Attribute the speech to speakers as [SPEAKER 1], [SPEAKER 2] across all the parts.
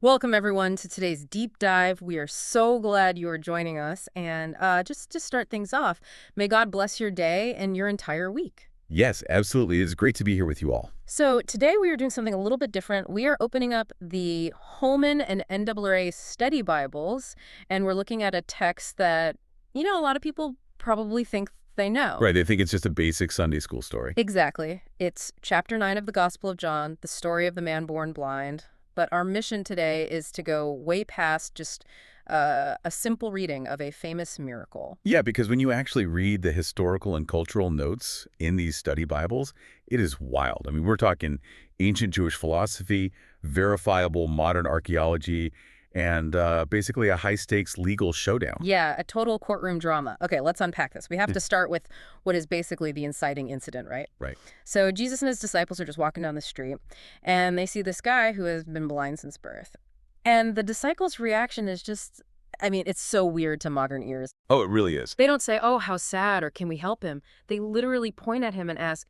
[SPEAKER 1] Welcome, everyone, to today's deep dive. We are so glad you are joining us. And just to start things off, may God bless your day and your entire week.
[SPEAKER 2] Yes, absolutely. It's great to be here with you all.
[SPEAKER 1] So today we are doing something a little bit different. We are opening up the Holman and NAA study Bibles, and we're looking at a text that, a lot of people probably think they know.
[SPEAKER 2] Right, they think it's just a basic Sunday school story.
[SPEAKER 1] Exactly. It's chapter 9 of the Gospel of John, the story of the man born blind. But our mission today is to go way past just a simple reading of a famous miracle.
[SPEAKER 2] Yeah, because when you actually read the historical and cultural notes in these study Bibles, it is wild. I mean, we're talking ancient Jewish philosophy, verifiable modern archaeology, and basically a high-stakes legal showdown.
[SPEAKER 1] Yeah, a total courtroom drama. Okay, let's unpack this. We have to start with what is basically the inciting incident, right?
[SPEAKER 2] Right.
[SPEAKER 1] So Jesus and his disciples are just walking down the street, and they see this guy who has been blind since birth. And the disciples' reaction is just, it's so weird to modern ears.
[SPEAKER 2] Oh, it really is.
[SPEAKER 1] They don't say, oh, how sad, or can we help him? They literally point at him and ask,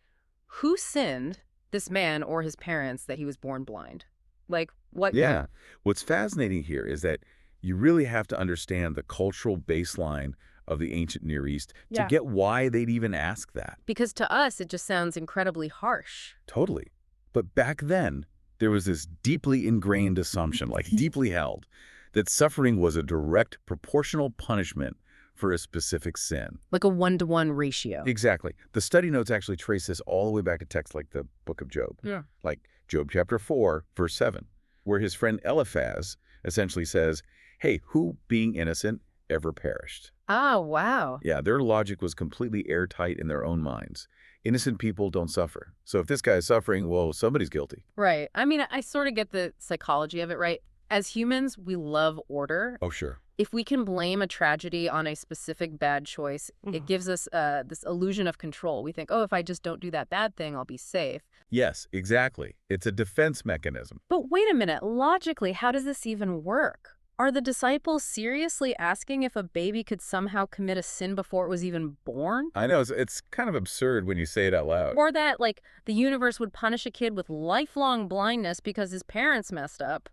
[SPEAKER 1] who sinned, this man or his parents, that he was born blind? Like, what?
[SPEAKER 2] Yeah. What's fascinating here is that you really have to understand the cultural baseline of the ancient Near East to get why they'd even ask that.
[SPEAKER 1] Because to us, it just sounds incredibly harsh.
[SPEAKER 2] Totally. But back then, there was this deeply ingrained assumption, like deeply held, that suffering was a direct proportional punishment for a specific sin.
[SPEAKER 1] Like a 1-to-1 ratio.
[SPEAKER 2] Exactly. The study notes actually trace this all the way back to texts like the book of Job.
[SPEAKER 1] Yeah.
[SPEAKER 2] Like Job chapter 4, verse 7, where his friend Eliphaz essentially says, hey, who being innocent ever perished?
[SPEAKER 1] Oh, wow.
[SPEAKER 2] Yeah, their logic was completely airtight in their own minds. Innocent people don't suffer. So if this guy is suffering, well, somebody's guilty.
[SPEAKER 1] Right. I sort of get the psychology of it, right? As humans, we love order.
[SPEAKER 2] Oh, sure.
[SPEAKER 1] If we can blame a tragedy on a specific bad choice, it gives us this illusion of control. We think, oh, if I just don't do that bad thing, I'll be safe.
[SPEAKER 2] Yes, exactly. It's a defense mechanism.
[SPEAKER 1] But wait a minute. Logically, how does this even work? Are the disciples seriously asking if a baby could somehow commit a sin before it was even born?
[SPEAKER 2] I know, it's kind of absurd when you say it out loud.
[SPEAKER 1] Or that, the universe would punish a kid with lifelong blindness because his parents messed up.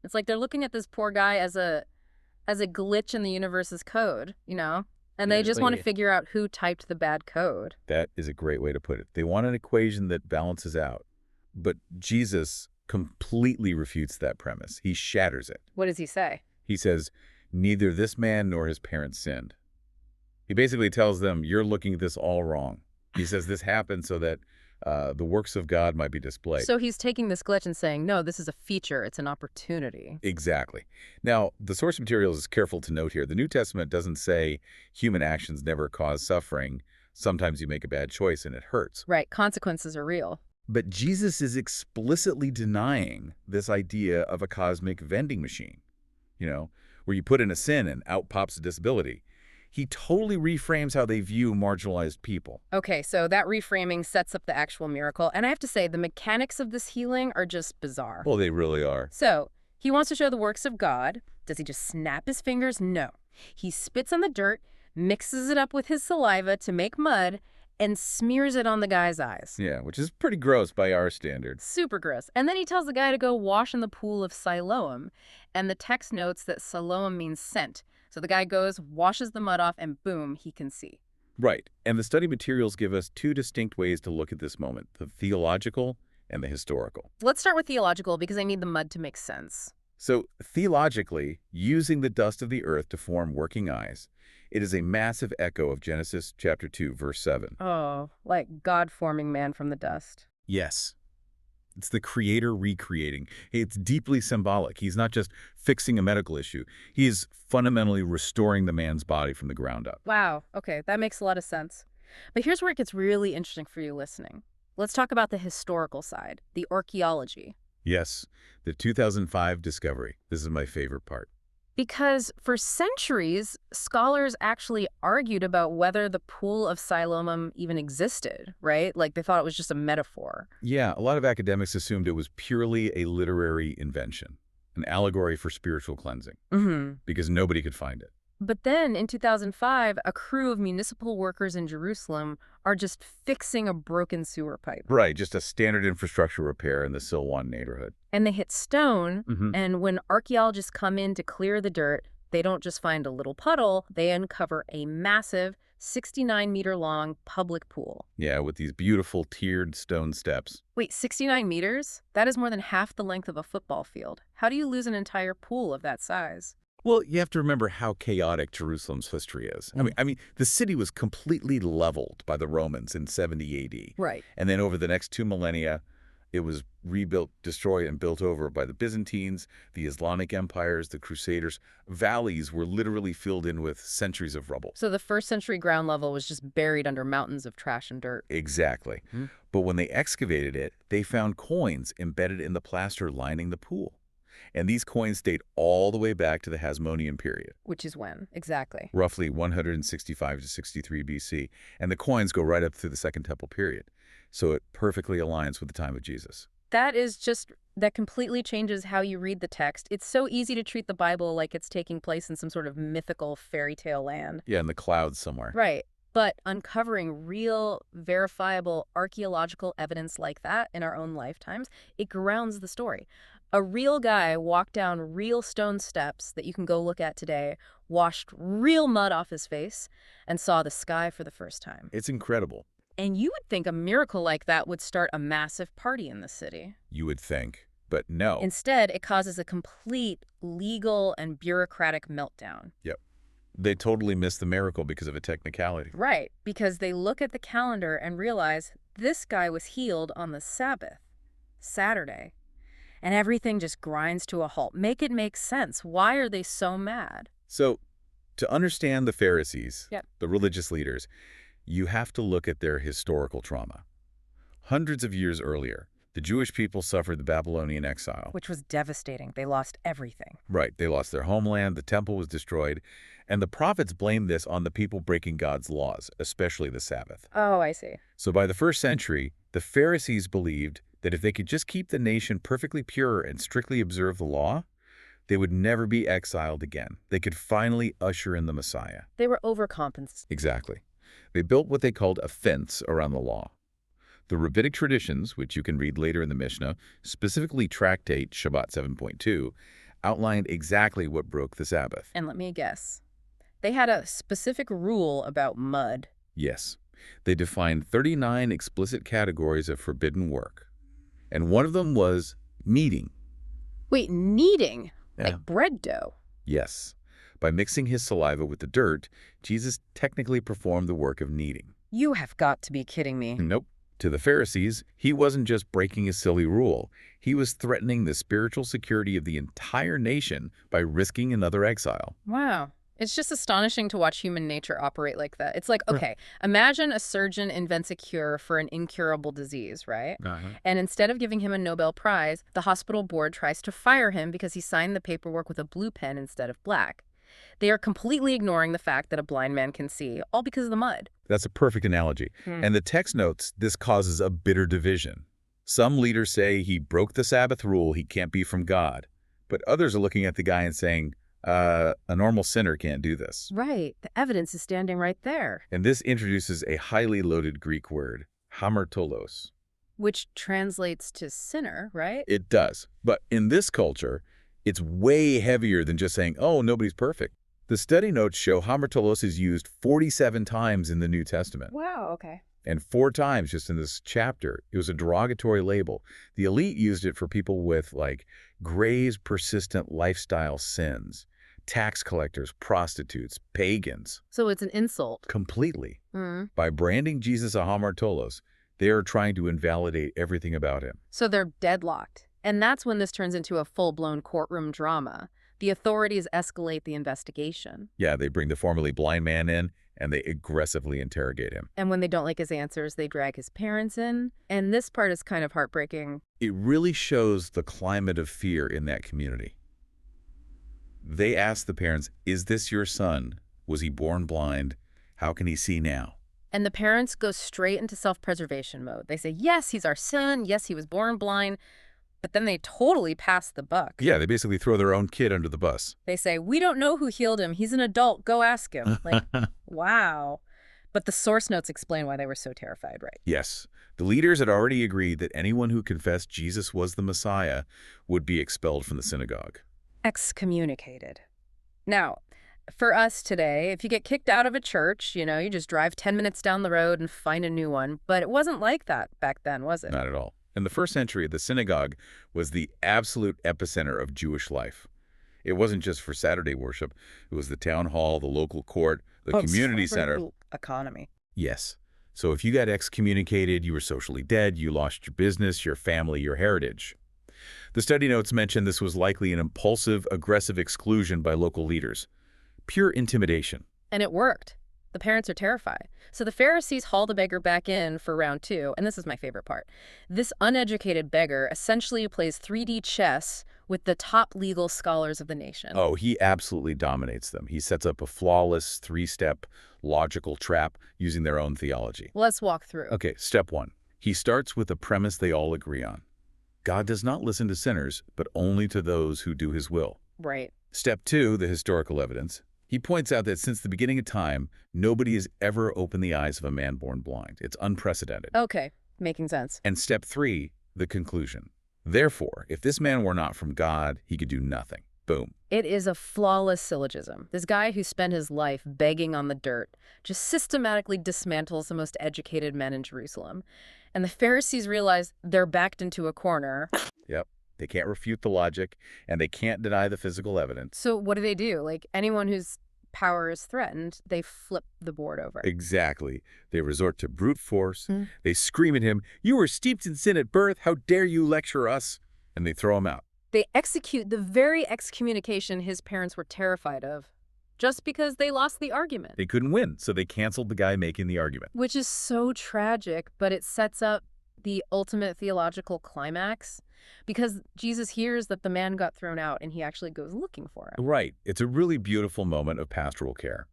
[SPEAKER 1] It's like they're looking at this poor guy as a glitch in the universe's code, And they just want to figure out who typed the bad code.
[SPEAKER 2] That is a great way to put it. They want an equation that balances out. But Jesus completely refutes that premise. He shatters it.
[SPEAKER 1] What does he say?
[SPEAKER 2] He says, neither this man nor his parents sinned. He basically tells them, you're looking at this all wrong. He says this happened so that the works of God might be displayed.
[SPEAKER 1] So he's taking this glitch and saying, no, this is a feature. It's an opportunity.
[SPEAKER 2] Exactly. Now, the source material is careful to note here. The New Testament doesn't say human actions never cause suffering. Sometimes you make a bad choice and it hurts.
[SPEAKER 1] Right. Consequences are real.
[SPEAKER 2] But Jesus is explicitly denying this idea of a cosmic vending machine, where you put in a sin and out pops a disability. He totally reframes how they view marginalized people.
[SPEAKER 1] Okay, so that reframing sets up the actual miracle. And I have to say, the mechanics of this healing are just bizarre.
[SPEAKER 2] Well, they really are.
[SPEAKER 1] So he wants to show the works of God. Does he just snap his fingers? No. He spits on the dirt, mixes it up with his saliva to make mud, and smears it on the guy's eyes.
[SPEAKER 2] Yeah, which is pretty gross by our standards.
[SPEAKER 1] Super gross. And then he tells the guy to go wash in the pool of Siloam. And the text notes that Siloam means sent. So the guy goes, washes the mud off, and boom, he can see.
[SPEAKER 2] Right. And the study materials give us two distinct ways to look at this moment, the theological and the historical.
[SPEAKER 1] Let's start with theological because I need the mud to make sense.
[SPEAKER 2] So theologically, using the dust of the earth to form working eyes, it is a massive echo of Genesis chapter 2, verse 7.
[SPEAKER 1] Oh, like God forming man from the dust.
[SPEAKER 2] Yes. It's the creator recreating. It's deeply symbolic. He's not just fixing a medical issue. He is fundamentally restoring the man's body from the ground up.
[SPEAKER 1] Wow. Okay, that makes a lot of sense. But here's where it gets really interesting for you listening. Let's talk about the historical side, the archaeology.
[SPEAKER 2] Yes, the 2005 discovery. This is my favorite part.
[SPEAKER 1] Because for centuries, scholars actually argued about whether the pool of Siloam even existed, right? Like they thought it was just a metaphor.
[SPEAKER 2] Yeah, a lot of academics assumed it was purely a literary invention, an allegory for spiritual cleansing, because nobody could find it.
[SPEAKER 1] But then in 2005, a crew of municipal workers in Jerusalem are just fixing a broken sewer pipe.
[SPEAKER 2] Right, just a standard infrastructure repair in the Silwan neighborhood.
[SPEAKER 1] And they hit stone,
[SPEAKER 2] Hmm.
[SPEAKER 1] and when archaeologists come in to clear the dirt, they don't just find a little puddle, they uncover a massive 69-meter-long public pool.
[SPEAKER 2] Yeah, with these beautiful tiered stone steps.
[SPEAKER 1] Wait, 69 meters? That is more than half the length of a football field. How do you lose an entire pool of that size?
[SPEAKER 2] Well, you have to remember how chaotic Jerusalem's history is. I mean, the city was completely leveled by the Romans in 70 AD.
[SPEAKER 1] Right.
[SPEAKER 2] And then over the next 2 millennia, it was rebuilt, destroyed, and built over by the Byzantines, the Islamic empires, the Crusaders. Valleys were literally filled in with centuries of rubble.
[SPEAKER 1] So the first century ground level was just buried under mountains of trash and dirt.
[SPEAKER 2] Exactly. But when they excavated it, they found coins embedded in the plaster lining the pool. And these coins date all the way back to the Hasmonean period,
[SPEAKER 1] Which is when? Exactly.
[SPEAKER 2] roughly 165 to 63 BC. And the coins go right up through the Second Temple period. So it perfectly aligns with the time of Jesus.
[SPEAKER 1] That completely changes how you read the text. It's so easy to treat the Bible like it's taking place in some sort of mythical fairy tale land.
[SPEAKER 2] Yeah, in the clouds somewhere.
[SPEAKER 1] Right. But uncovering real, verifiable archaeological evidence like that in our own lifetimes, it grounds the story. A real guy walked down real stone steps that you can go look at today, washed real mud off his face, and saw the sky for the first time.
[SPEAKER 2] It's incredible,
[SPEAKER 1] And you would think a miracle like that would start a massive party in the city.
[SPEAKER 2] you would think. But no.
[SPEAKER 1] Instead, it causes a complete legal and bureaucratic meltdown.
[SPEAKER 2] Yep. They totally missed the miracle because of a technicality.
[SPEAKER 1] Right, because they look at the calendar and realize this guy was healed on the Sabbath, Saturday. And everything just grinds to a halt. Make it make sense. Why are they so mad?
[SPEAKER 2] So, to understand the Pharisees,
[SPEAKER 1] Yep.
[SPEAKER 2] the religious leaders, you have to look at their historical trauma. Hundreds of years earlier, the Jewish people suffered the Babylonian exile.
[SPEAKER 1] Which was devastating. They lost everything.
[SPEAKER 2] Right, they lost their homeland, the temple was destroyed, and the prophets blamed this on the people breaking God's laws, especially the Sabbath.
[SPEAKER 1] Oh, I see.
[SPEAKER 2] So by the first century, the Pharisees believed that if they could just keep the nation perfectly pure and strictly observe the law, they would never be exiled again. They could finally usher in the Messiah.
[SPEAKER 1] They were overcompensating.
[SPEAKER 2] Exactly. They built what they called a fence around the law. The rabbinic traditions, which you can read later in the Mishnah, specifically Tractate Shabbat 7.2, outlined exactly what broke the Sabbath.
[SPEAKER 1] And let me guess. They had a specific rule about mud.
[SPEAKER 2] Yes, they defined 39 explicit categories of forbidden work. And one of them was kneading.
[SPEAKER 1] Wait, kneading?
[SPEAKER 2] Yeah.
[SPEAKER 1] Like bread dough?
[SPEAKER 2] Yes. By mixing his saliva with the dirt, Jesus technically performed the work of kneading.
[SPEAKER 1] You have got to be kidding me.
[SPEAKER 2] Nope. To the Pharisees, he wasn't just breaking a silly rule. He was threatening the spiritual security of the entire nation by risking another exile.
[SPEAKER 1] Wow. It's just astonishing to watch human nature operate like that. It's like, okay, imagine a surgeon invents a cure for an incurable disease, right? And instead of giving him a Nobel Prize, the hospital board tries to fire him because he signed the paperwork with a blue pen instead of black. They are completely ignoring the fact that a blind man can see, all because of the mud.
[SPEAKER 2] That's a perfect analogy. And the text notes this causes a bitter division. Some leaders say he broke the Sabbath rule, he can't be from God. But others are looking at the guy and saying, a normal sinner can't do this.
[SPEAKER 1] Right. The evidence is standing right there.
[SPEAKER 2] And this introduces a highly loaded Greek word, hamartolos.
[SPEAKER 1] Which translates to sinner, right?
[SPEAKER 2] It does. But in this culture, it's way heavier than just saying, oh, nobody's perfect. The study notes show hamartolos is used 47 times in the New Testament.
[SPEAKER 1] Wow, okay.
[SPEAKER 2] And 4 times just in this chapter. It was a derogatory label. The elite used it for people with, like, Gray's persistent lifestyle sins. Tax collectors, prostitutes, pagans.
[SPEAKER 1] So it's an insult.
[SPEAKER 2] Completely.
[SPEAKER 1] Mm.
[SPEAKER 2] By branding Jesus a hamartolos, they are trying to invalidate everything about him.
[SPEAKER 1] So they're deadlocked. And that's when this turns into a full-blown courtroom drama. The authorities escalate the investigation.
[SPEAKER 2] Yeah, they bring the formerly blind man in, and they aggressively interrogate him.
[SPEAKER 1] And when they don't like his answers, they drag his parents in. And this part is kind of heartbreaking.
[SPEAKER 2] It really shows the climate of fear in that community. They ask the parents, is this your son? Was he born blind? How can he see now?
[SPEAKER 1] And the parents go straight into self-preservation mode. They say, yes, he's our son. Yes, he was born blind. But then they totally pass the buck.
[SPEAKER 2] Yeah, they basically throw their own kid under the bus.
[SPEAKER 1] They say, we don't know who healed him. He's an adult. Go ask him. Like, wow. But the source notes explain why they were so terrified, right?
[SPEAKER 2] Yes. The leaders had already agreed that anyone who confessed Jesus was the Messiah would be expelled from the synagogue.
[SPEAKER 1] Excommunicated. Now, for us today, if you get kicked out of a church, you just drive 10 minutes down the road and find a new one. But it wasn't like that back then, was it?
[SPEAKER 2] Not at all. In the first century, the synagogue was the absolute epicenter of Jewish life. It wasn't just for Saturday worship. It was the town hall, the local court, the community center.
[SPEAKER 1] Economy.
[SPEAKER 2] Yes. So if you got excommunicated, you were socially dead, you lost your business, your family, your heritage. The study notes mention this was likely an impulsive, aggressive exclusion by local leaders. Pure intimidation.
[SPEAKER 1] And it worked. The parents are terrified. So the Pharisees haul the beggar back in for round 2, and this is my favorite part. This uneducated beggar essentially plays 3D chess with the top legal scholars of the nation.
[SPEAKER 2] Oh, he absolutely dominates them. He sets up a flawless 3-step logical trap using their own theology.
[SPEAKER 1] Let's walk through.
[SPEAKER 2] Okay, step 1. He starts with a premise they all agree on. God does not listen to sinners, but only to those who do his will.
[SPEAKER 1] Right.
[SPEAKER 2] Step 2, the historical evidence. He points out that since the beginning of time, nobody has ever opened the eyes of a man born blind. It's unprecedented.
[SPEAKER 1] Okay, making sense.
[SPEAKER 2] And step 3, the conclusion. Therefore, if this man were not from God, he could do nothing. Boom.
[SPEAKER 1] It is a flawless syllogism. This guy who spent his life begging on the dirt just systematically dismantles the most educated men in Jerusalem. And the Pharisees realize they're backed into a corner.
[SPEAKER 2] Yep. They can't refute the logic, and they can't deny the physical evidence.
[SPEAKER 1] So what do? Like, anyone whose power is threatened, they flip the board over.
[SPEAKER 2] Exactly. They resort to brute force. They scream at him, "You were steeped in sin at birth. How dare you lecture us?" And they throw him out.
[SPEAKER 1] They execute the very excommunication his parents were terrified of, just because they lost the argument.
[SPEAKER 2] They couldn't win, so they canceled the guy making the argument.
[SPEAKER 1] Which is so tragic, but it sets up the ultimate theological climax, because Jesus hears that the man got thrown out and he actually goes looking for him.
[SPEAKER 2] Right. It's a really beautiful moment of pastoral care.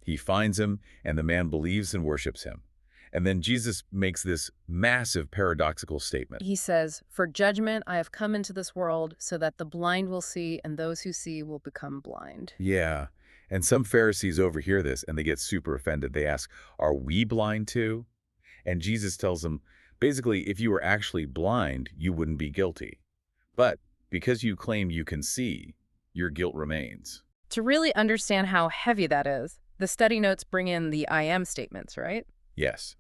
[SPEAKER 2] He finds him, and the man believes and worships him. And then Jesus makes this massive paradoxical statement.
[SPEAKER 1] He says, "For judgment I have come into this world so that the blind will see and those who see will become blind."
[SPEAKER 2] Yeah. And some Pharisees overhear this and they get super offended. They ask, "Are we blind too?" And Jesus tells them, basically, if you were actually blind, you wouldn't be guilty. But because you claim you can see, your guilt remains.
[SPEAKER 1] To really understand how heavy that is, the study notes bring in the I am statements, right?
[SPEAKER 2] Yes.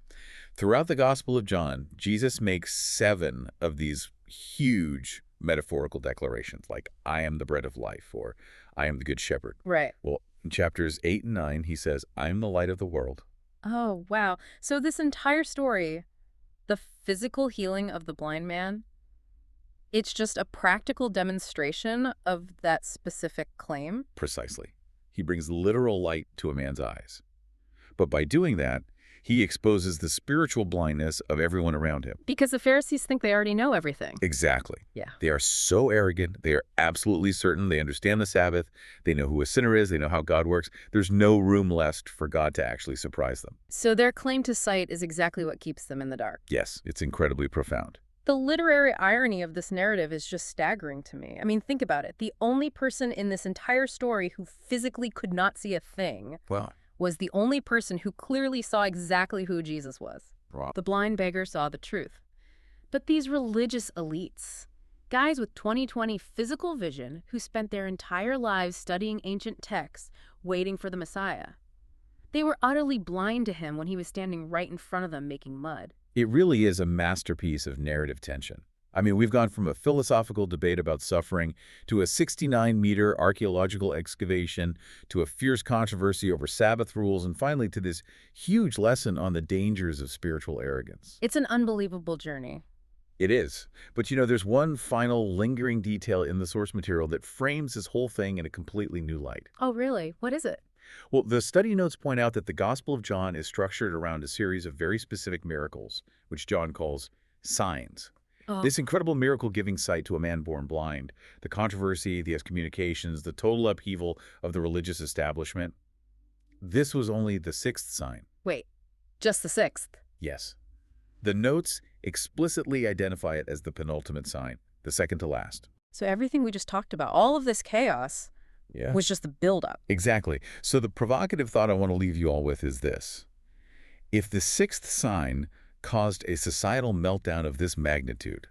[SPEAKER 2] Throughout the Gospel of John, Jesus makes 7 of these huge metaphorical declarations, like, "I am the bread of life," or "I am the good shepherd."
[SPEAKER 1] Right.
[SPEAKER 2] Well, in chapters 8 and 9, he says, "I am the light of the world."
[SPEAKER 1] Oh, wow. So this entire story, the physical healing of the blind man, it's just a practical demonstration of that specific claim?
[SPEAKER 2] Precisely. He brings literal light to a man's eyes. But by doing that, he exposes the spiritual blindness of everyone around him.
[SPEAKER 1] Because the Pharisees think they already know everything.
[SPEAKER 2] Exactly.
[SPEAKER 1] Yeah.
[SPEAKER 2] They are so arrogant. They are absolutely certain. They understand the Sabbath. They know who a sinner is. They know how God works. There's no room left for God to actually surprise them.
[SPEAKER 1] So their claim to sight is exactly what keeps them in the dark.
[SPEAKER 2] Yes, it's incredibly profound.
[SPEAKER 1] The literary irony of this narrative is just staggering to me. I mean, think about it. The only person in this entire story who physically could not see a thing
[SPEAKER 2] Wow.
[SPEAKER 1] was the only person who clearly saw exactly who Jesus was.
[SPEAKER 2] Wow.
[SPEAKER 1] The blind beggar saw the truth. But these religious elites, guys with 20/20 physical vision who spent their entire lives studying ancient texts, waiting for the Messiah, they were utterly blind to him when he was standing right in front of them making mud.
[SPEAKER 2] It really is a masterpiece of narrative tension. I mean, we've gone from a philosophical debate about suffering to a 69-meter archaeological excavation to a fierce controversy over Sabbath rules and finally to this huge lesson on the dangers of spiritual arrogance.
[SPEAKER 1] It's an unbelievable journey.
[SPEAKER 2] It is. But there's one final lingering detail in the source material that frames this whole thing in a completely new light.
[SPEAKER 1] Oh, really? What is it?
[SPEAKER 2] Well, the study notes point out that the Gospel of John is structured around a series of very specific miracles, which John calls signs.
[SPEAKER 1] Oh.
[SPEAKER 2] This incredible miracle giving sight to a man born blind, the controversy, the excommunications, the total upheaval of the religious establishment. This was only the 6th sign.
[SPEAKER 1] Wait, just the 6th?
[SPEAKER 2] Yes. The notes explicitly identify it as the penultimate sign, the second to last.
[SPEAKER 1] So everything we just talked about, all of this chaos,
[SPEAKER 2] Yeah.
[SPEAKER 1] was just the buildup.
[SPEAKER 2] Exactly. So the provocative thought I want to leave you all with is this. If the sixth sign caused a societal meltdown of this magnitude,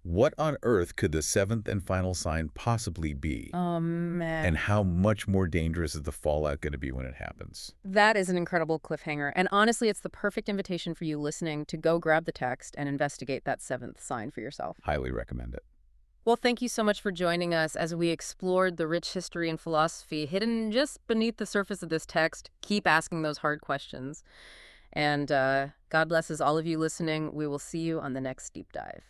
[SPEAKER 2] what on earth could the seventh and final sign possibly be?
[SPEAKER 1] Oh, man.
[SPEAKER 2] And how much more dangerous is the fallout going to be when it happens?
[SPEAKER 1] That is an incredible cliffhanger. And honestly, it's the perfect invitation for you listening to go grab the text and investigate that seventh sign for yourself.
[SPEAKER 2] Highly recommend it.
[SPEAKER 1] Well, thank you so much for joining us as we explored the rich history and philosophy hidden just beneath the surface of this text. Keep asking those hard questions. And God blesses all of you listening. We will see you on the next deep dive.